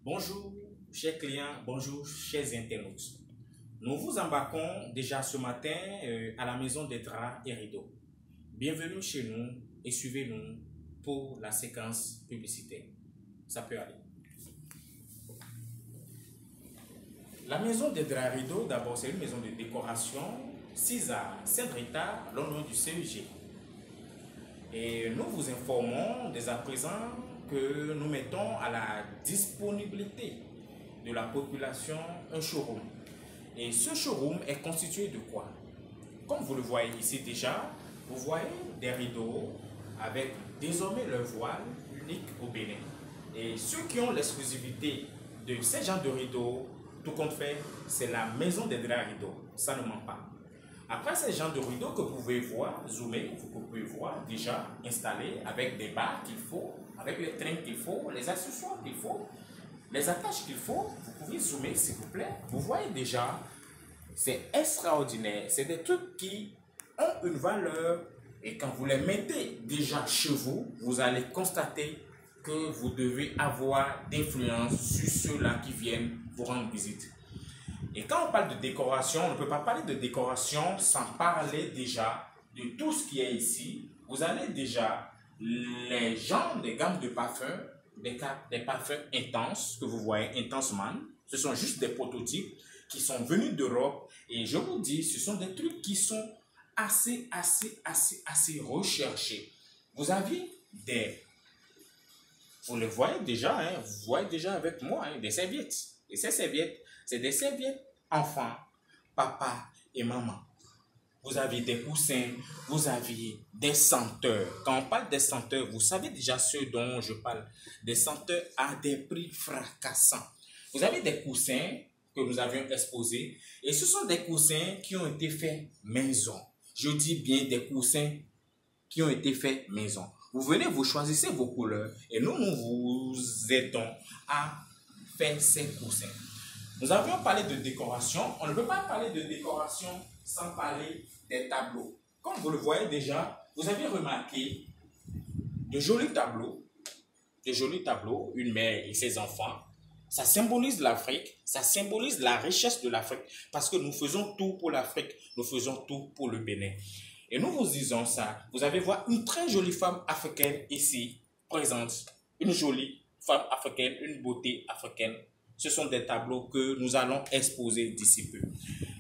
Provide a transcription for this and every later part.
Bonjour, chers clients, bonjour, chers internautes. Nous vous embarquons déjà ce matin à la maison des draps et rideaux. Bienvenue chez nous et suivez-nous pour la séquence publicitaire. Ça peut aller. La maison des draps et rideaux, d'abord, c'est une maison de décoration, 6 à Saint-Rita, l'honneur du CEG. Et nous vous informons dès à présent que nous mettons à la disponibilité de la population un showroom. Et ce showroom est constitué de quoi? Comme vous le voyez ici déjà, vous voyez des rideaux avec désormais leur voile unique au Bénin. Et ceux qui ont l'exclusivité de ces genres de rideaux, tout compte fait, c'est la maison des draps rideaux. Ça ne ment pas. Après ces genres de rideaux que vous pouvez voir, zoomer, vous pouvez voir déjà installés avec des barres qu'il faut, avec les trains qu'il faut, les accessoires qu'il faut, les attaches qu'il faut. Vous pouvez zoomer s'il vous plaît. Vous voyez déjà, c'est extraordinaire. C'est des trucs qui ont une valeur et quand vous les mettez déjà chez vous, vous allez constater que vous devez avoir d'influence sur ceux-là qui viennent vous rendre visite. Et quand on parle de décoration, on ne peut pas parler de décoration sans parler déjà de tout ce qui est ici. Vous avez déjà les genres des gammes de parfums, des parfums intenses que vous voyez, Intense Man. Ce sont juste des prototypes qui sont venus d'Europe. Et je vous dis, ce sont des trucs qui sont assez recherchés. Vous avez des... Vous le voyez déjà, hein, vous voyez déjà avec moi, hein, des serviettes. Et ces serviettes, c'est des serviettes enfants, papa et maman. Vous avez des coussins, vous avez des senteurs. Quand on parle des senteurs, vous savez déjà ce dont je parle. Des senteurs à des prix fracassants. Vous avez des coussins que nous avions exposés. Et ce sont des coussins qui ont été faits maison. Je dis bien des coussins qui ont été faits maison. Vous venez, vous choisissez vos couleurs et nous vous aidons à faire ces coussins. Nous avions parlé de décoration. On ne peut pas parler de décoration sans parler des tableaux. Comme vous le voyez déjà, vous avez remarqué de jolis tableaux, une mère et ses enfants. Ça symbolise l'Afrique, ça symbolise la richesse de l'Afrique parce que nous faisons tout pour l'Afrique, nous faisons tout pour le Bénin. Et nous vous disons ça. Vous allez voir une très jolie femme africaine ici, présente. Une jolie femme africaine, une beauté africaine. Ce sont des tableaux que nous allons exposer d'ici peu.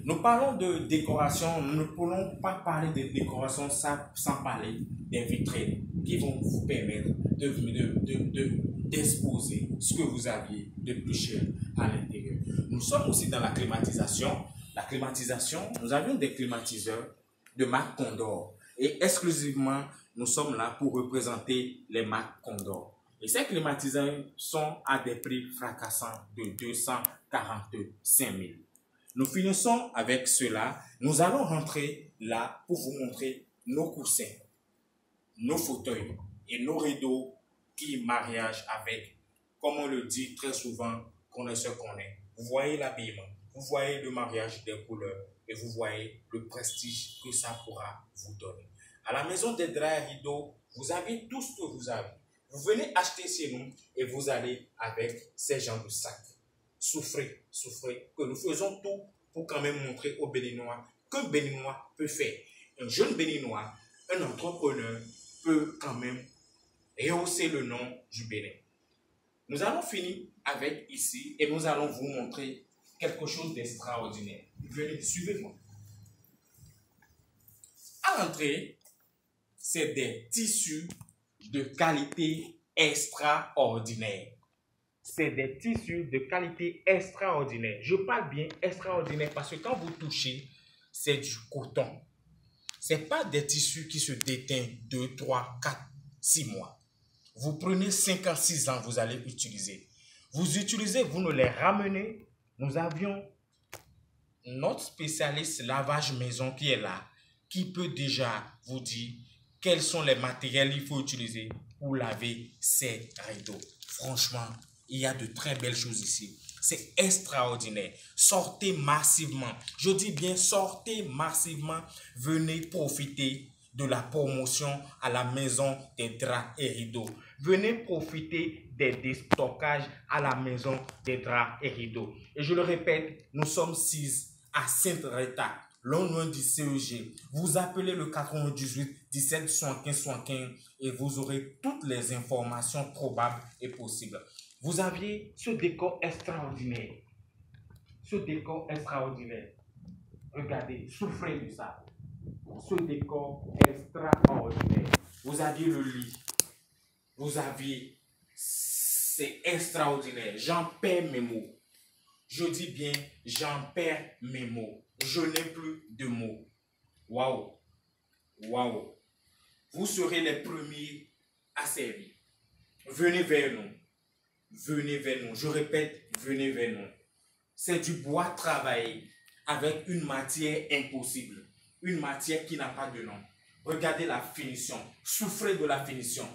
Nous parlons de décoration. Nous ne pouvons pas parler de décoration sans parler des vitrines qui vont vous permettre d'exposer ce que vous aviez de plus cher à l'intérieur. Nous sommes aussi dans la climatisation. La climatisation, nous avions des climatiseurs de marque Condor. Et exclusivement, nous sommes là pour représenter les marques Condor. Et ces climatiseurs sont à des prix fracassants de 245 000. Nous finissons avec cela. Nous allons rentrer là pour vous montrer nos coussins, nos fauteuils et nos rideaux qui mariagent avec, comme on le dit très souvent, connaisseur qu'on est. Vous voyez l'habillement, vous voyez le mariage des couleurs et vous voyez le prestige que ça pourra vous donner. À la maison des draps et rideaux, vous avez tout ce que vous avez. Vous venez acheter chez nous et vous allez avec ces genres de sacs. Souffrez, que nous faisons tout pour quand même montrer aux Béninois qu'un Béninois peut faire. Un jeune Béninois, un entrepreneur peut quand même rehausser le nom du Bénin. Nous allons finir avec ici et nous allons vous montrer quelque chose d'extraordinaire. Venez, suivez-moi. À l'entrée, c'est des tissus de qualité extraordinaire. C'est des tissus de qualité extraordinaire. Je parle bien extraordinaire parce que quand vous touchez, c'est du coton. Ce n'est pas des tissus qui se déteignent 2, 3, 4, 6 mois. Vous prenez 5 ans, 6 ans, vous allez utiliser. Vous utilisez, vous nous les ramenez. Nous avions notre spécialiste lavage maison qui est là, qui peut déjà vous dire quels sont les matériels qu'il faut utiliser pour laver ces rideaux. Franchement, il y a de très belles choses ici. C'est extraordinaire. Sortez massivement. Je dis bien sortez massivement. Venez profiter de la promotion à la maison des draps et rideaux. Venez profiter des déstockages à la maison des draps et rideaux. Et je le répète, nous sommes 6 à Sainte-Rita, loin du CEG. Vous appelez le 98 17 75 75 et vous aurez toutes les informations probables et possibles. Vous aviez ce décor extraordinaire. Ce décor extraordinaire. Regardez, souffrez de ça. Ce décor extraordinaire. Vous aviez le lit. Vous aviez... C'est extraordinaire. J'en perds mes mots. Je dis bien, j'en perds mes mots. Je n'ai plus de mots. Waouh. Waouh. Vous serez les premiers à servir. Venez vers nous. Venez vers nous. Je répète, venez vers nous. C'est du bois travaillé avec une matière impossible. Une matière qui n'a pas de nom. Regardez la finition. Souffrez de la finition.